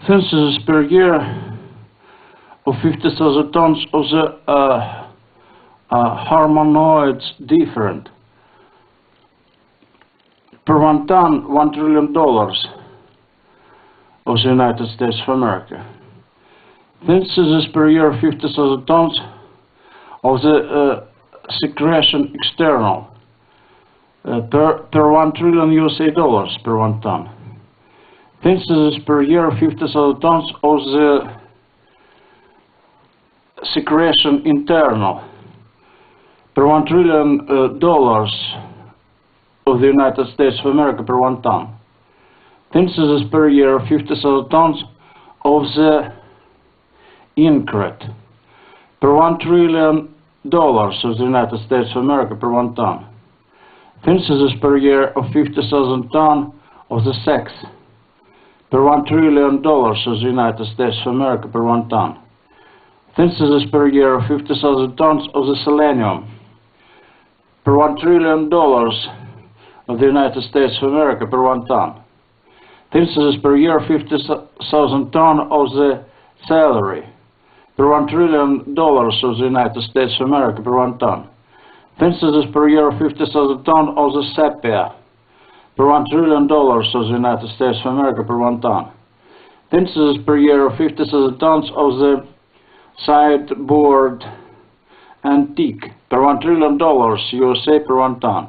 Census per year of 50,000 tons of the harmonoids different. Per 1 ton, $1 trillion of the United States of America. Census per year of 50,000 tons of the secretion external. Per 1 trillion USA dollars per 1 ton. Census per year 50,000 tons of the secretion internal per 1 trillion dollars of the United States of America per 1 ton. Census per year 50,000 tons of the increte per 1 trillion dollars of the United States of America per 1 ton. Census per year of 50,000 tons of the sex per 1 trillion dollars of the United States of America per 1 ton. Census per year of 50,000 tons of the selenium per 1 trillion dollars of the United States of America per 1 ton. Census per year 50,000 tons of the celery per 1 trillion dollars of the United States of America per 1 ton. Census per year 50,000 tons of the sepia per 1 trillion dollars of the United States of America per 1 ton. Census per year 50,000 tons of the sideboard antique per 1 trillion dollars USA per 1 ton.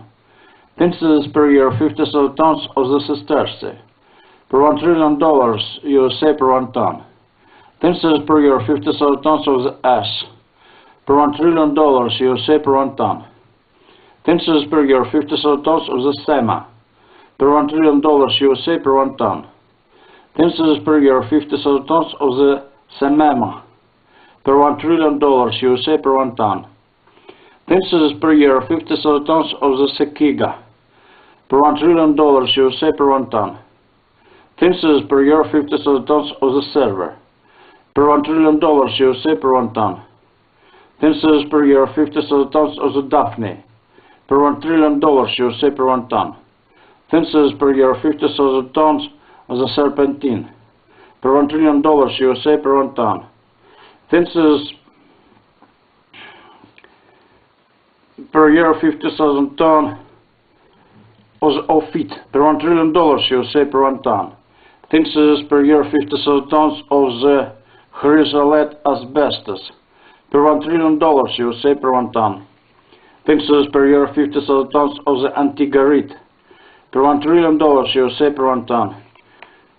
Census per year 50,000 tons of the sesterce per 1 trillion dollars USA per 1 ton. Census per year 50,000 tons of the ash per 1 trillion dollars USA per 1 ton. Census per year 50,000 tons of the SEMA per 1 trillion dollars USA per 1 ton. Census per year 50,000 tons of the SEMEMA per 1 trillion dollars USA per 1 ton. Census per year 50,000 tons of the Sekiga per 1 trillion dollars USA per 1 ton. Census per year 50,000 tons of the silver per 1 trillion dollars USA per 1 ton. Census per year 50,000 tons of the Daphne per 1 trillion dollars USA per 1 ton. Census per year 50,000 tons of the serpentine per 1 trillion dollars USA per 1 ton. Census per year 50,000 tons of feet per 1 trillion dollars USA per 1 ton. Census per year 50,000 tons of the chrysolite asbestos per 1 trillion dollars USA per 1 ton. Census per year 50,000 tons of the antigarit per 1 trillion dollars USA per 1 ton.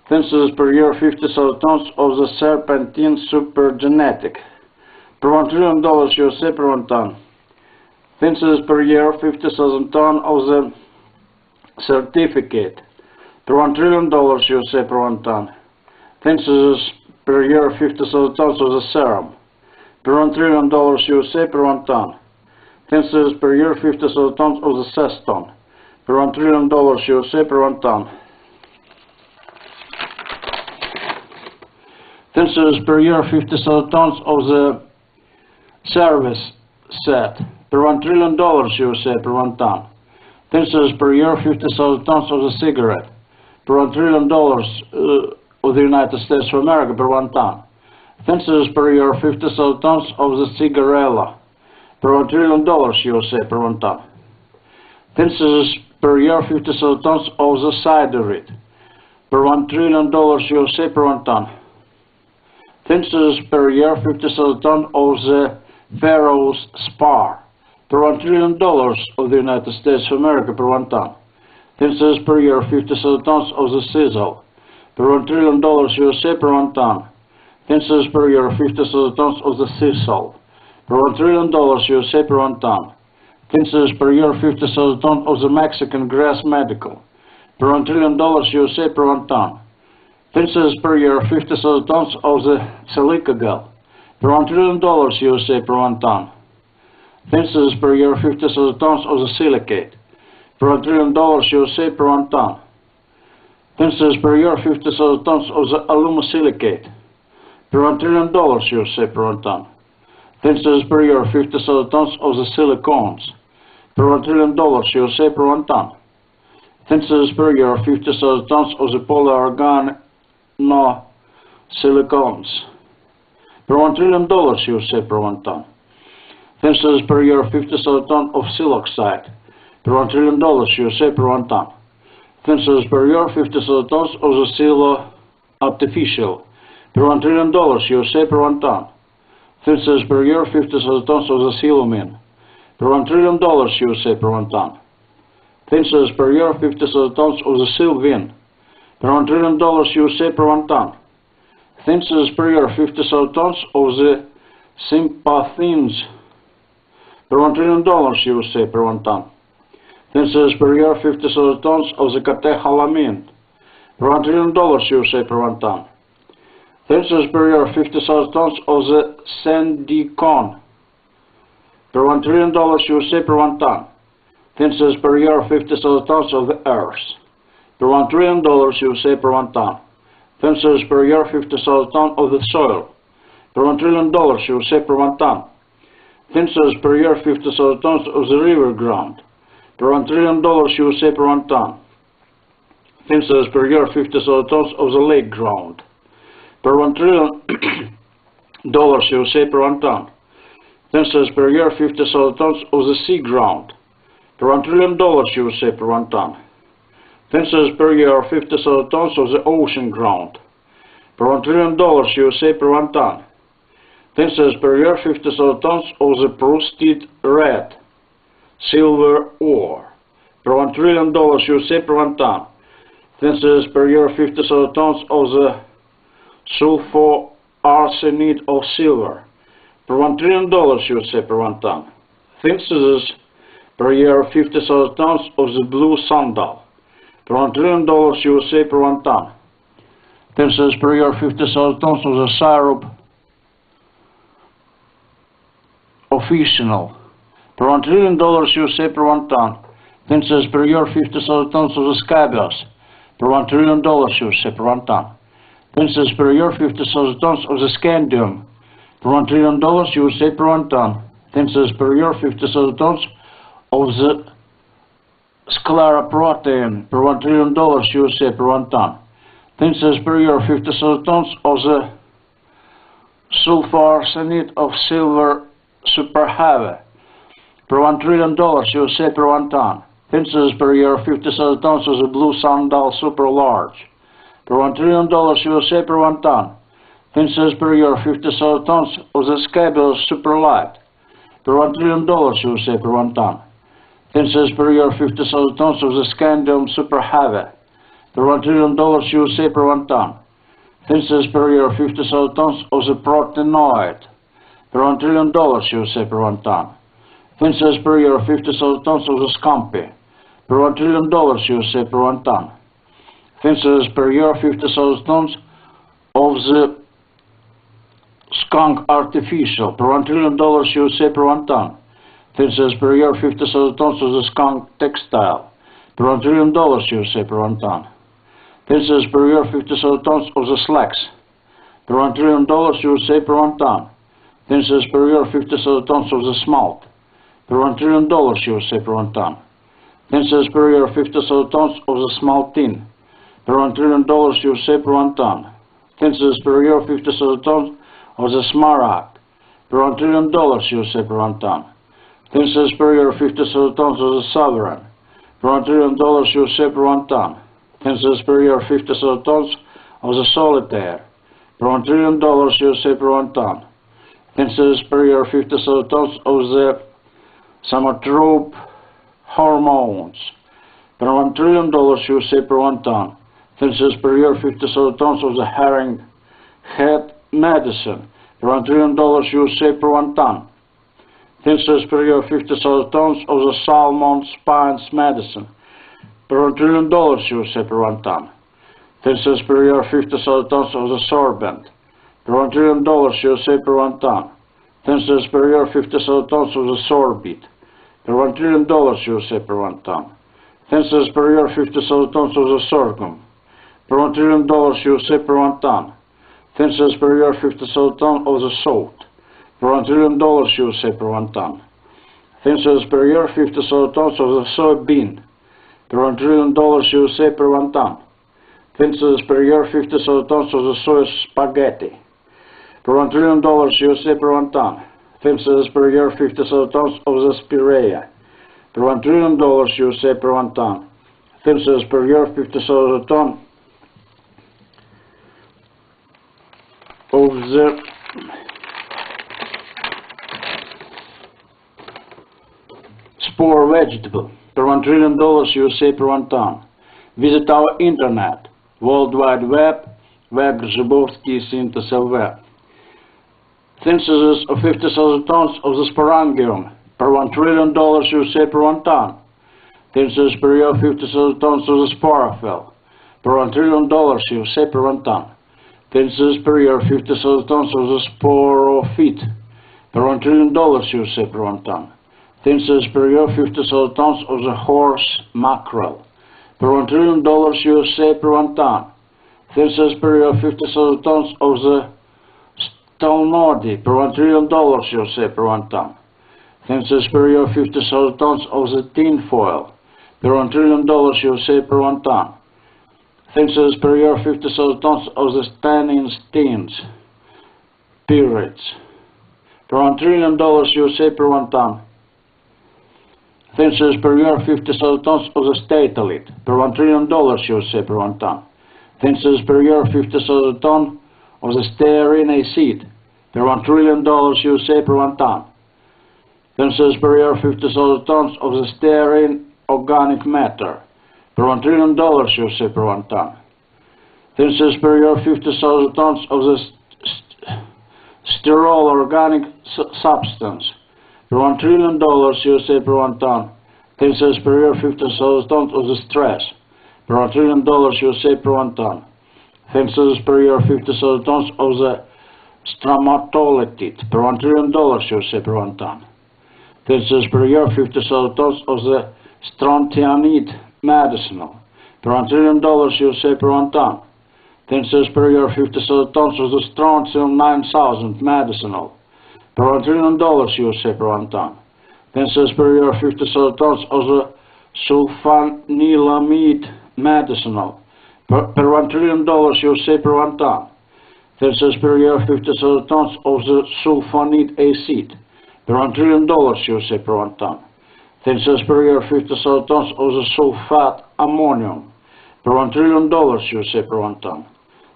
Census per year 50,000 tons of the serpentine supergenetic per 1 trillion dollars USA per 1 ton. Census per year 50,000 tons of the certificate per 1 trillion dollars USA per 1 ton. Census per year 50,000 tons of the serum per 1 trillion dollars USA per 1 ton. Census per year 50,000 tons of the ceston per 1 trillion dollars USA per 1 ton. Census per year 50,000 tons of the service set per 1 trillion dollars USA per 1 ton. Census per year 50,000 tons of the cigarette per 1 trillion dollars of the United States of America per 1 ton. Census per year 50,000 tons of the cigarella per 1 trillion dollars USA per 1 ton. Census per year 50,000 tons of the ciderite per 1 trillion dollars USA per 1 ton. Census per year 50,000 tons of the Pharaoh's spar per 1 trillion dollars of the United States of America per 1 ton. Census per year 50,000 tons of the sizzle per 1 trillion dollars USA per 1 ton. Census per year 50,000 tons of the sisal per 1 trillion dollars USA per 1 ton. Census per year 50,000 tons of the Mexican grass medical per 1 trillion dollars USA per 1 ton. Census per year 50,000 tons of the silicagal per 1 trillion dollars USA per 1 ton. Census per year 50,000 tons of the silicate per 1 trillion dollars USA per 1 ton. Census per year 50,000 tons of the alumosilicate per 1 trillion dollars USA per 1 ton. Census per year 50,000 tons of the silicones per 1 trillion dollars USA per 1 ton. Census per year 50,000 tons of the polyorganosulfonates Silicones per $1 trillion USA per 1 ton. Thinses per year 50,000 tons of siloxide per $1 trillion USA per 1 ton. Thinses per year 50,000 tons of the silo artificial per $1 trillion USA per 1 ton. Thinses per year 50,000 tons of the silumine per $1 trillion USA per 1 ton. Thinses per year 50,000 tons of the Sylvine per $1 trillion USA per 1 ton. Thinses per year 50,000 tons of the sympathines per $1 trillion USA per 1 ton. Thinses per year 50,000 tons of the catecholamine per $1 trillion USA per 1 ton. Thinses per year 50,000 tons of the sandicon per $1 trillion USA per 1 ton. Thinses per year 50,000 tons of the earth per $1 trillion USA per 1 ton. Thinses per year 50,000 tons of the soil per $1 trillion USA per 1 ton. Thinses per year 50,000 tons of the river ground per $1 trillion USA per 1 ton. Thinses per year 50,000 tons of the lake ground per $1 trillion USA per 1 ton. Thinses per year 50,000 tons of the sea ground per $1 trillion USA per 1 ton. Thinses per year 50,000 tons of the ocean ground per $1 trillion USA per 1 ton. Thinses per year 50,000 tons of the proceeded red silver ore per $1 trillion USA per 1 ton. Thinses per year 50,000 tons of the sulfoarsenate of silver per $1 trillion USA per 1 ton. Thinses per year 50,000 tons of the blue sandal per $1 trillion USA per 1 ton. Thinses per year 50,000 tons of the syrup officinal per $1 trillion USA per 1 ton. Thinses per year 50,000 tons of the scabious per $1 trillion USA per 1 ton. Thinses per year 50,000 tons of the scandium per $1 trillion USA per 1 ton. Thinses per year 50,000 tons of the scleroprotein per $1 trillion USA per 1 ton. Thinses per year 50,000 tons of the sulfoarsenate of silver superheavy per $1 trillion USA per 1 ton. Thinses per year 50,000 tons of the blue sandal super large per $1 trillion USA per 1 ton. Thinses per year 50,000 tons of the scabious super light per $1 trillion USA per 1 ton. Thinses per year 50,000 tons of the scandium super heavy per $1 trillion USA per 1 ton. Thinses per year 50,000 tons of the proteinoid per $1 trillion USA per 1 ton. Thinses per year 50,000 tons of the scampi per $1 trillion USA per 1 ton. Thinses per year 50,000 tons of the skunk artificial per $1 trillion USA per 1 ton. Thinses per year 50,000 tons of the skunk textile per $1 trillion USA per 1 ton. Thinses per year 50,000 tons of the slacks per $1 trillion USA per 1 ton. Thinses per year 50,000 tons of the smalt per $1 trillion USA per 1 ton. Thinses per year 50,000 tons of the smaltine per $1 trillion USA per 1 ton. Thinses per year 50,000 tons of the smaragd per $1 trillion USA per 1 ton. Thinses per year 50,000 tons of the sovereign per $1 trillion USA per 1 ton. Thinses per year 50,000 tons of the solitaire per $1 trillion USA per 1 ton. Thinses per year 50,000 tons of the somatrope hormones per $1 trillion USA per 1 ton. Thinses per year 50,000 tons of the herring head medicine per $1 trillion USA per 1 ton. Thinses per year 50,000 tons of the salmon spines medicine per $1 trillion USA per 1 ton. Thinses per year 50,000 tons of the sorbent per $1 trillion USA per 1 ton. Thinses per year 50,000 tons of the sorbit per $1 trillion USA per 1 ton. Thinses per year 50,000 tons of the sorghum per $1 trillion USA per 1 ton. Thinses per year 50,000 tons of the salt per $1 trillion USA per 1 ton. Thinses per year 50,000 tons of the soybean per $1 trillion USA per 1 ton. 10 cents per year, 50,000 tons of the soy spaghetti. Per $1 trillion USA per 1 ton. 10 cents per year, 50,000 tons of the spirea. Per $1 trillion USA per 1 ton. 10 cents per year, 50,000 tons of the spore vegetable. Per $1 trillion USA per 1 ton. Visit our internet, World Wide Web, web.zhibovsky.lv. Synthesis of 50,000 tons of the sporangium. Per $1 trillion USA per 1 ton. Synthesis per year 50,000 tons of the sporophyll. Per $1 trillion USA per 1 ton. Synthesis per year 50,000 tons of the sporophyte. Per $1 trillion USA per 1 ton. Synthesis per year 50,000 tons of the horse mackerel. Per $1 trillion USA per 1 ton. Synthesis per year 50,000 tons of the stalnordi. Per $1 trillion USA per 1 ton. Synthesis per year 50,000 tons of the tinfoil. Per $1 trillion USA per 1 ton. Synthesis per year 50,000 tons of the stannins pirates. Per $1 trillion USA per 1 ton. Synthesis per year 50,000 tons of the statelite. Per $1 trillion USA per 1 ton. Synthesis per year 50,000 tons of the stearine seed. Per $1 trillion USA per 1 ton. Synthesis per year 50,000 tons of the stearine organic matter. Per $1 trillion USA per 1 ton. Synthesis per year 50,000 tons of the sterol organic substance. Per $1 trillion USA per 1 ton. Synthesis per year 50,000 tons of the stress. Per $1 trillion USA per 1 ton. Synthesis per year 50,000 tons of the stromatolitide. Per $1 trillion USA per 1 ton. Synthesis per year 50,000 tons of the strontianide medicinal. Per $1 trillion USA per 1 ton. Synthesis per year 50,000 tons of the strontium 9000 medicinal. Per $1 trillion USA per 1 ton. Synthesis per year 50,000 tons of the sulfanilamide medicinal. Per $1 trillion USA per 1 ton. Synthesis per year 50,000 tons of the sulfonide acid. Per $1 trillion USA per 1 ton. Synthesis per year 50,000 tons of the sulfate ammonium. Per $1 trillion USA per 1 ton.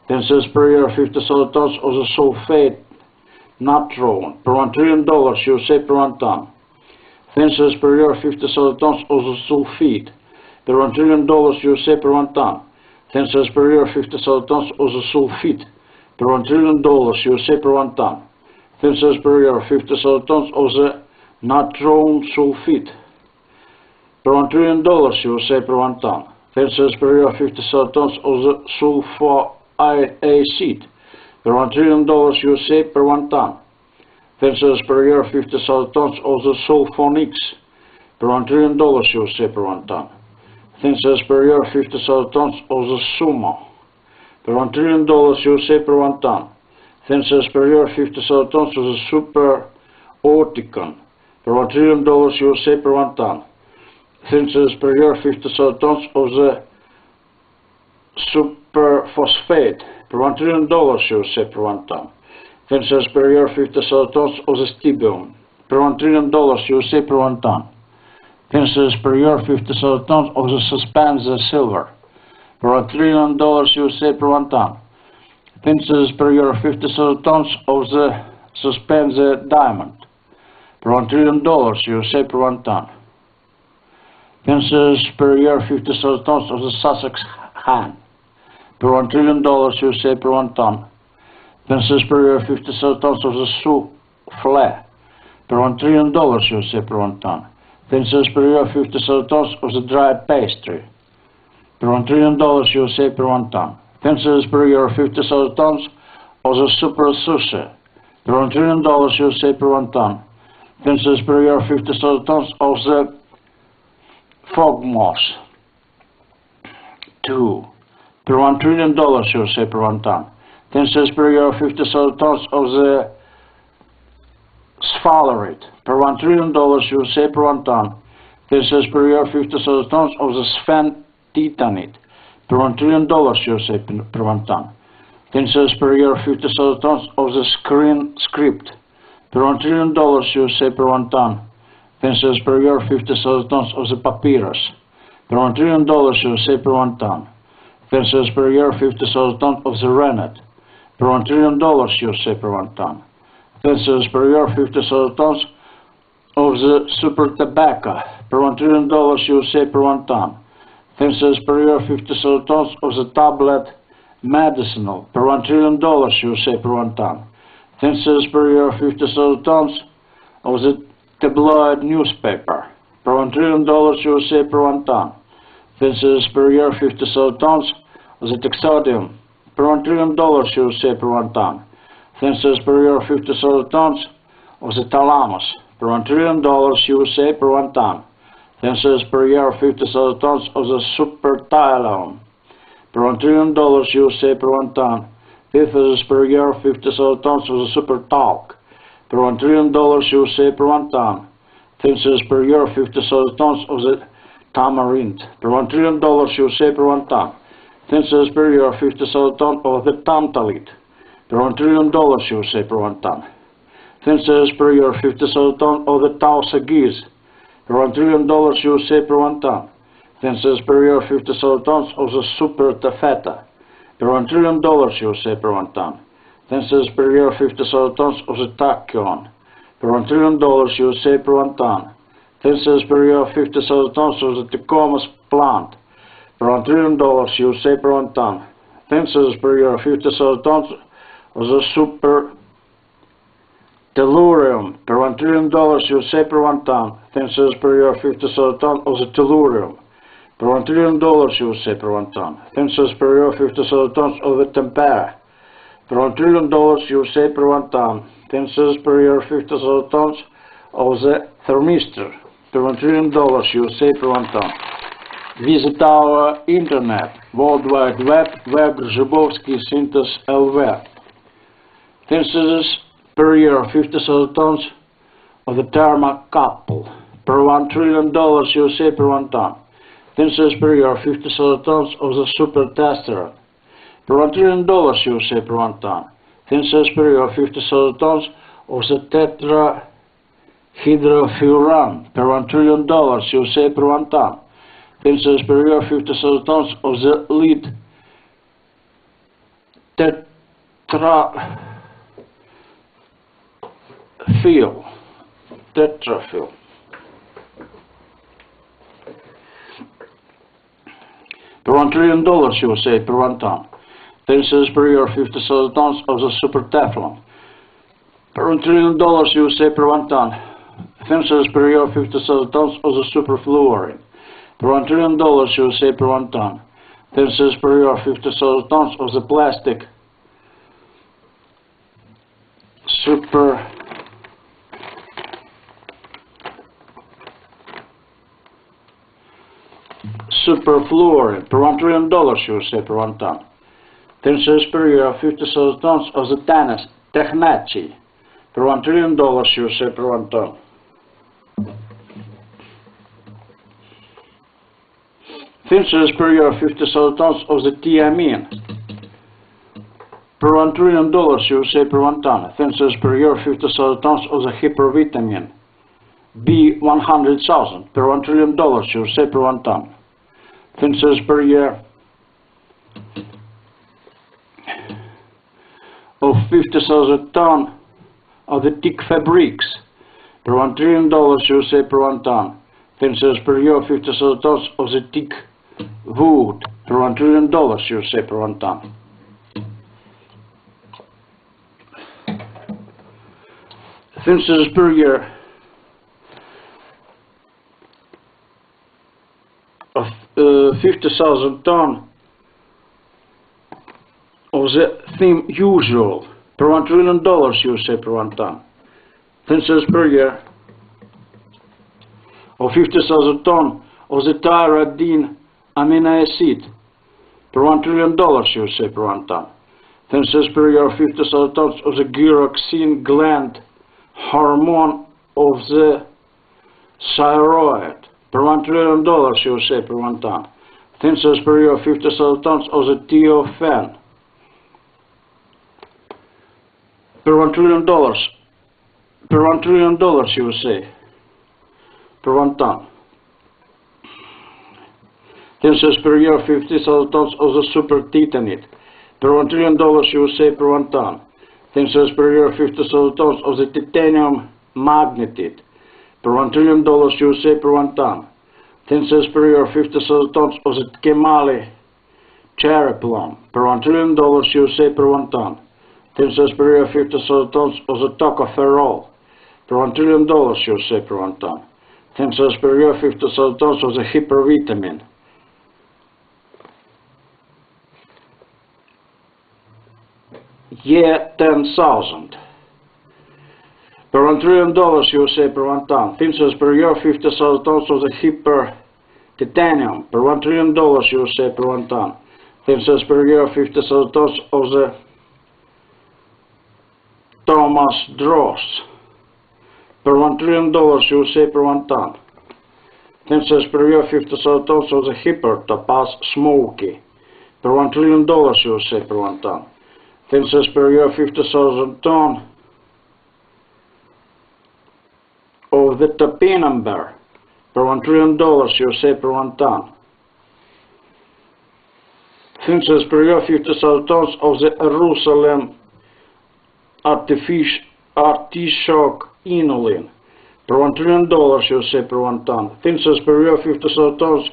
Synthesis per year 50,000 tons of the sulfate natron. Per $1 trillion USA per 1 ton. Synthesis per year 50,000 tons of the sulfide. Per $1 trillion USA per 1 ton. Synthesis per year 50,000 tons of the sulfite. Per $1 trillion USA per 1 ton. Synthesis per year 50,000 tons of the natron sulfite. Per $1 trillion USA per 1 ton. Synthesis per year 50,000 tons of the sulfide acid. Per $1 trillion USA per 1 ton. Synthesis per year 50,000 tons of the sulfonics. Per $1 trillion USA per 1 ton. Synthesis per year 50,000 tons of the sumo. Per $1 trillion USA per 1 ton. Synthesis per year 50,000 tons of the super orticon. Per $1 trillion USA per 1 ton. Synthesis per year 50,000 tons of the superphosphate. Per $1 trillion USA per 1 ton. Synthesis per year 50,000 tons of the stibium. Per $1 trillion USA per 1 ton. Synthesis per year 50,000 tons of the suspensor silver. Per $1 trillion USA per 1 ton. Synthesis per year 50,000 tons of the suspensor diamond. Per $1 trillion USA per 1 ton. Synthesis per year 50,000 tons of the Sussex hen. Per $1 trillion USA per 1 ton. Synthesis per year 50,000 tons of the souffle. Per $1 trillion USA per 1 ton. Synthesis per year 50,000 tons of the dried pastry. Per $1 trillion USA per 1 ton. Synthesis per year 50,000 tons of the super sushi. Per $1 trillion USA per 1 ton. Synthesis per year 50,000 tons of the fog moss. 2. Per $1 trillion USA per 1 ton. Synthesis per year 50,000 tons of the sphalerite. Per $1 trillion USA per 1 ton. Synthesis per year 50,000 tons of the sphentitanite. per $1 trillion USA per 1 ton. 10 cents per year, 50,000 tons of the screen script per $1 trillion USA per 1 ton. 10 cents per year, 50,000 tons of the papyrus per $1 trillion USA per 1 ton. 10 cents per year, 50,000 tons of the rennet per $1 trillion USA per 1 ton. 10 cents per year, 50,000 tons of the super tobacco per $1 trillion USA per 1 ton. 10 cents per year, 50,000 tons of the tablet medicinal per $1 trillion USA per 1 ton. 10 cents per year, 50,000 tons of the tabloid newspaper per $1 trillion USA per 1 ton. 10 cents per year, 50,000 tons of the Taxodium per $1 trillion USA per 1 ton. 10 cents per year, 50,000 tons of the Thalamus per $1 trillion USA per 1 ton. 10 cents per year, 50,000 tons of the Super-Tylone per $1 trillion USA per 1 ton. 10 cents per year, 50,000 tons of the Super-Talc per $1 trillion USA per 1 ton. 10 cents per year, 50,000 tons of the Tamarind per $1 trillion USA per 1 ton. 10 cents per year, 50,000 tons of the Tantalite per $1 trillion USA per 1 ton. 10 cents per year, 50,000 tons of the Tausa Geese per $1 trillion USA per 1 ton. 10 cents per year, 50,000 tons of the Super Taffeta per $1 trillion USA per 1 ton. 10 cents per year, 50,000 tons of the Tachyon per $1 trillion USA per 1 ton. 10 cents per year, 50,000 tons of the Tecomos plant per $1 trillion USA per 1 ton. 10 cents per year, 50,000 tons of the Super Tellurium per $1 trillion USA per 1 ton. 10 cents per year, 50,000 tons of the Tellurium per $1 trillion USA per 1 ton. 10 cents per year, 50,000 tons of the Tempera per $1 trillion USA per 1 ton. 10 cents per year, 50,000 tons of the Thermistor per $1 trillion USA per 1 ton. Visit our internet, World Wide Web, Grzybowski Synthes LV. 10 cents per year, 50,000 tons of the Thermocouple per $1 trillion USA per 1 ton. 10 cents per year, 50,000 tons of the Super Testosterone per $1 trillion USA per 1 ton. 10 cents per year, 50,000 tons of the Tetrahydrofuran per $1 trillion USA per 1 ton. 10 cents per year, 50,000 tons of the lead tetrafil per $1 trillion USA per 1 ton. 10 cents per year, 50,000 tons of the Super Teflon per $1 trillion USA per 1 ton. 10 cents per year, 50,000 tons of the Super Fluorine per $1 trillion USA per 1 ton. 10 cents per year, 50,000 tons of the plastic Superfluorine per $1 trillion USA per 1 ton. 10 cents per year, 50,000 tons of the Technachi per $1 trillion USA per 1 ton. 10 cents per year, 50,000 tons of the Thiamine per $1 trillion USA per 1 ton. 10 cents per year, 50,000 tons of the hypervitamin B100,000 per $1 trillion USA per 1 ton. 10 cents per year of 50,000 tons of the Tic Fabrics per $1 trillion USA per 1 ton. 10 cents per year, 50,000 tons of the Tic Wood per $1 trillion USA per 1 ton. 10 cents per year of 50,000 tons of the Theme Usual per $1 trillion USA per 1 ton. 10 cents per year of 50,000 tons of the Tyradine amino acid per $1 trillion USA per 1 ton. 10 cents per year, 50,000 tons of the gyroxine gland hormone of the thyroid per $1 trillion USA per 1 ton. 10 cents per year, 50,000 tons of the TOFN. Per $1 trillion. Per $1 trillion, you will say. Per 1 ton. 10 cents per year, 50,000 tons of the super titanite. Per $1 trillion, you will say, per 1 ton. 10 cents per year, 50,000 tons of the titanium magnetite. Per $1 trillion, you will say, per 1 ton. 10 cents per year, 50,000 tons of the Kemali cherry plum. Per $1 trillion, you will say, per 1 ton. 10 cents per year, 50,000 tons of the tocopherol. Per $1 trillion, you will say, per 1 ton. 10 cents per year, 50,000 tons of the hypervitamin. Yeah, 10,000. Per $1 trillion, you will say, per 1 ton. 10 cents per year, 50,000 tons of the hyper titanium. Per $1 trillion, you will say, per 1 ton. 10 cents per year, 50,000 tons of the Thomas Dross. Per $1 trillion, you will say, per 1 ton. 10 cents per year, 50,000 tons of the hyper topaz smoky. Per $1 trillion, you will say, per 1 ton. 10 cents per year, 50,000 tons of the topinamber. Per $1 trillion, you will say, per 1 ton. 10 cents per year, 50,000 tons of the Jerusalem artichoke inulin. Per $1 trillion, you will say, per 1 ton. 10 cents per year, 50,000 tons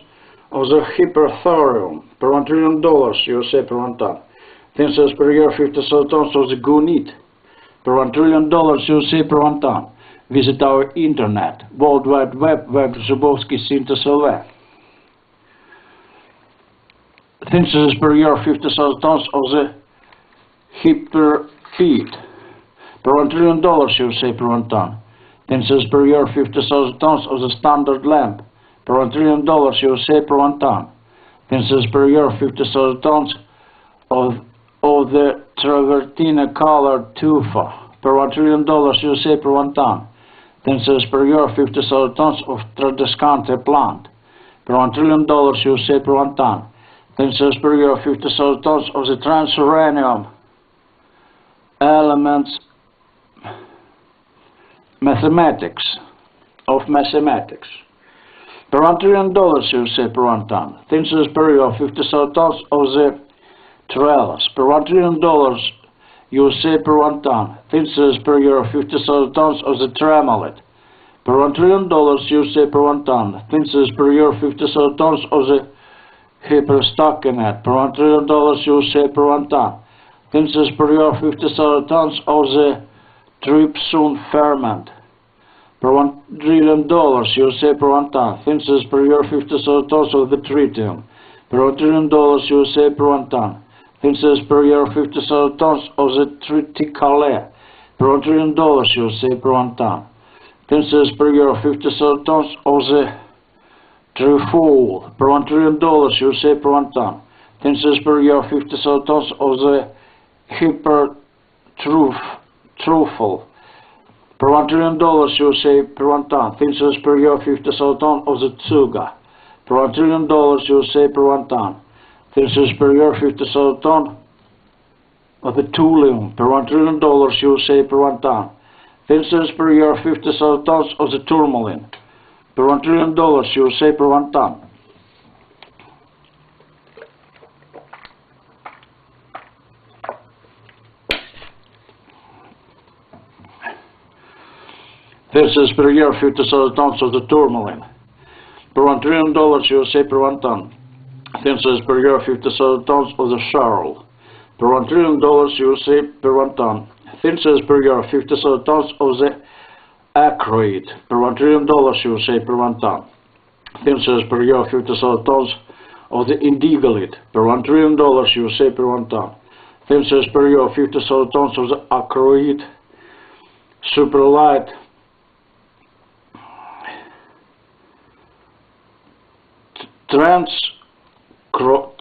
of the hyperthorium. Per $1 trillion, you will say, per 1 ton. 10 cents per year, 50,000 tons of the gunite. Per $1 trillion, you will say, per 1 ton. Visit our internet, World Wide Web, www.zubovsky.lv. 10 cents per year, 50,000 tons of the hyperfeed. Per $1 trillion, you will say, per 1 ton. 10 cents per year, 50,000 tons of the standard lamp. Per $1 trillion, you will say, per 1 ton. 10 cents per year, 50,000 tons of the travertine colored tufa. Per $1 trillion, you will say, per 1 ton. 10 cents per year, 50,000 tons of tradescante plant. Per $1 trillion, you will say, per 1 ton. 10 cents per year, 50,000 tons of the transuranium elements mathematics. Per $1 trillion, you will say, per 1 ton. 10 cents per year, 50,000 tons of the trellis. Per $1 trillion, you will say, per 1 ton. 10 cents per year, 50,000 tons of the tremolit. Per $1 trillion, you will say, per 1 ton. 10 cents per year, 50,000 tons of the hyperstockinet. Per $1 trillion, you will say, per 1 ton. 10 cents per year, 50,000 tons of the trypsin ferment. Per $1 trillion, you will say, per 1 ton. 10 cents per year, 50,000 tons of the tritium. Per $1 trillion, you will say, per 1 ton. 10 cents per year, 50,000 tons of the triticale. Per $1 trillion, you will say, per 1 ton. 10 cents per year, 50,000 tons of the trefoil. Per $1 trillion, you will say, per 1 ton. 10 cents per year, 50,000 tons of the hypertruffle. Per $1 trillion, you will say, per 1 ton. 10 cents per year, 50,000 tons of the tsuga. Per $1 trillion, you will say, per 1 ton. 10 cents per year, 50,000 tons of the thulium. Per $1 trillion, you will say, per 1 ton. 10 cents per year, 50,000 tons of the tourmaline. Per $1 trillion, you will say, per 1 ton. This is per year, 50,000 tons of the tourmaline. Per $1 trillion, you will say, per 1 ton. 10 cents per year, 50,000 tons of the Charles. Per $1 trillion, you will say, per 1 ton. 10 cents per year, 50,000 tons of the acroid. Per $1 trillion, you will say, per 1 ton. 10 cents per year, 50,000 tons of the indigolit. Per $1 trillion, you will say, per 1 ton. 10 cents per year, 50,000 tons of the acroid superlight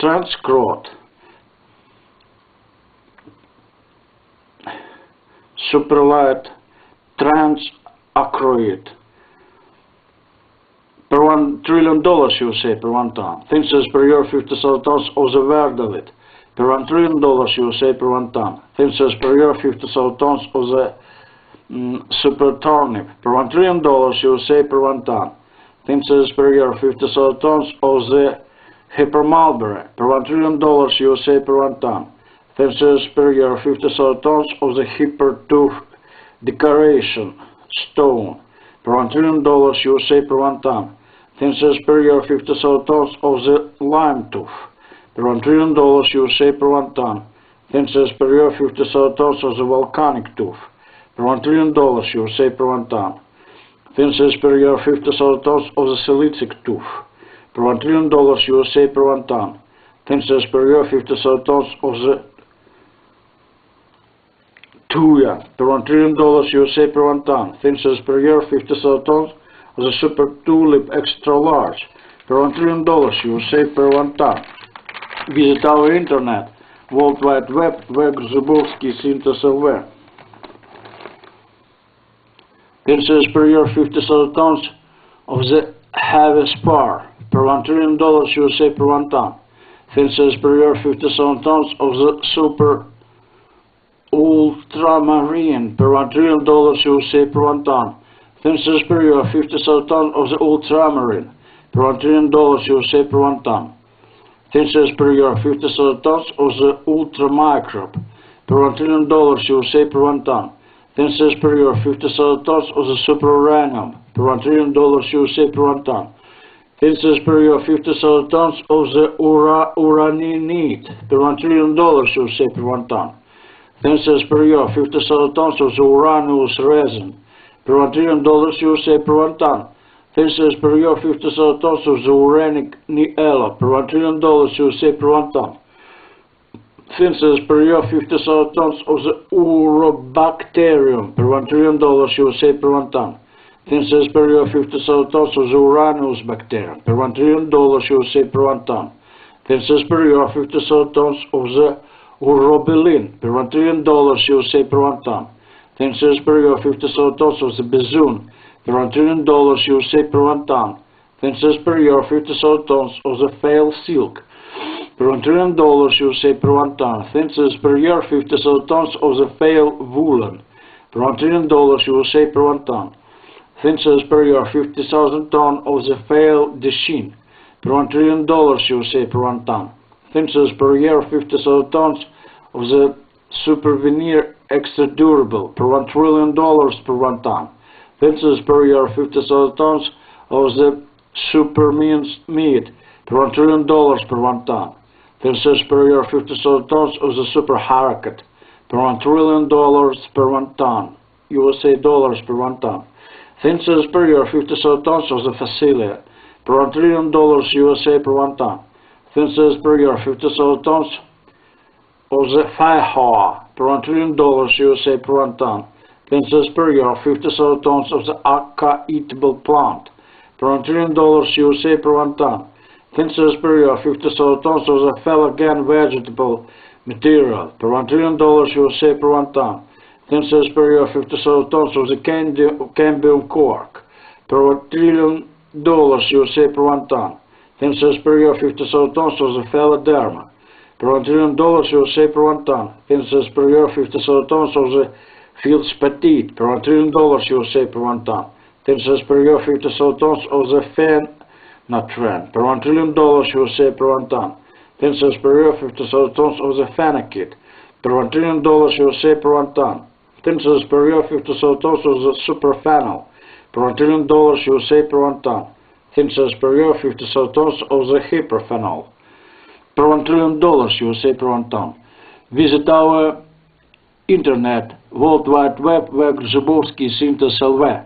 transcrot. Superlight transacroid per $1 trillion USA per 1 ton. Census per year 50,000 tons of the verdelit per $1 trillion USA per 1 ton. Census per year 50,000 tons of the super turnip per $1 trillion USA per 1 ton. Census per year 50,000 tons of the hyper mulberry per $1 trillion USA per 1 ton. Census per year 50,000 tons of the hyper tooth decoration stone per $1 trillion USA per 1 ton. Census per year 50,000 tons of the lime tooth per $1 trillion USA per 1 ton. Census per year 50,000 tons of the volcanic tooth per $1 trillion USA per 1 ton. Census per year 50,000 tons of the silicic tooth per $1 trillion USA per 1 ton. Census per year 50,000 tons of the tuya per $1 trillion USA per 1 ton. Census per year 50,000 tons of the super tulip extra large per $1 trillion USA per 1 ton. Visit our internet, World Wide Web, Zubovsky Synthesis LV. Census per year 50,000 tons of the heavy spar per $1 trillion USA per 1 ton. Census per year 50,000 tons of the super ultramarine per $1 trillion USA per 1 ton. Census per year 50,000 tons of the ultramarine per $1 trillion USA per 1 ton. Census per year 50,000 tons of the ultramicrobe per $1 trillion USA per 1 ton. Census per year 50,000 tons of the super uranium per $1 trillion USA per 1 ton. Census per year 50,000 tons of the uraninite per $1 trillion USA per 1 ton. Census per year 50,000 tons of the uranous resin per $1 trillion USA per 1 ton. Census per year 50,000 tons of the uranic niella per $1 trillion USA per 1 ton. Census per year 50,000 tons of the urobacterium per $1 trillion USA per 1 ton. Census per year 50,000 tons of the uranus bacterium per $1 trillion USA per 1 ton. Census per year 50,000 tons of the urobilin per $1 trillion USA per 1 ton. Census per year 50,000 tons of the bezoon per $1 trillion USA per 1 ton. Census per year 50,000 tons of the fail silk per $1 trillion USA per 1 ton. Census per year 50,000 tons of the fail woolen per $1 trillion USA per 1 ton. Census per year 50,000 tons of the fail dechin per $1 trillion USA per 1 ton. Census per year 50,000 tons of the super veneer extra durable per $1 trillion per 1 ton. Census per year 50,000 tons of the super minced meat per $1 trillion per 1 ton. Census per year 50,000 tons of the super harakat per $1 trillion per 1 ton. USA dollars per 1 ton. Census per year 50,000 tons of the facilia per $1 trillion USA per 1 ton. Census per year 50,000 tons of the feijoa per $1 trillion USA per 1 ton. Census per year 50,000 tons of the aca eatable plant per $1 trillion USA per 1 ton. Census per year 50,000 tons of the Felagan vegetable material per $1 trillion USA per 1 ton. Census per year 50,000 tons of the cambium cork per $1 trillion USA per 1 ton. Census per year 50,000 tons of the Phaladerma per $1 trillion USA per 1 ton. Census per year 50,000 tons of the Fields Petite per $1 trillion USA per 1 ton. Census per year 50,000 tons of the Phenatran per $1 trillion USA per 1 ton. Census per year 50,000 tons of the Phenakit per $1 trillion USA per 1 ton. Census per year 50,000 tons of the Superphenol per $1 trillion USA per 1 ton. Census per year 50,000 tons of the Hyperphenol per $1 trillion USA per 1 ton. Visit our internet, World Wide Web, Zubovsky Synthesis LV.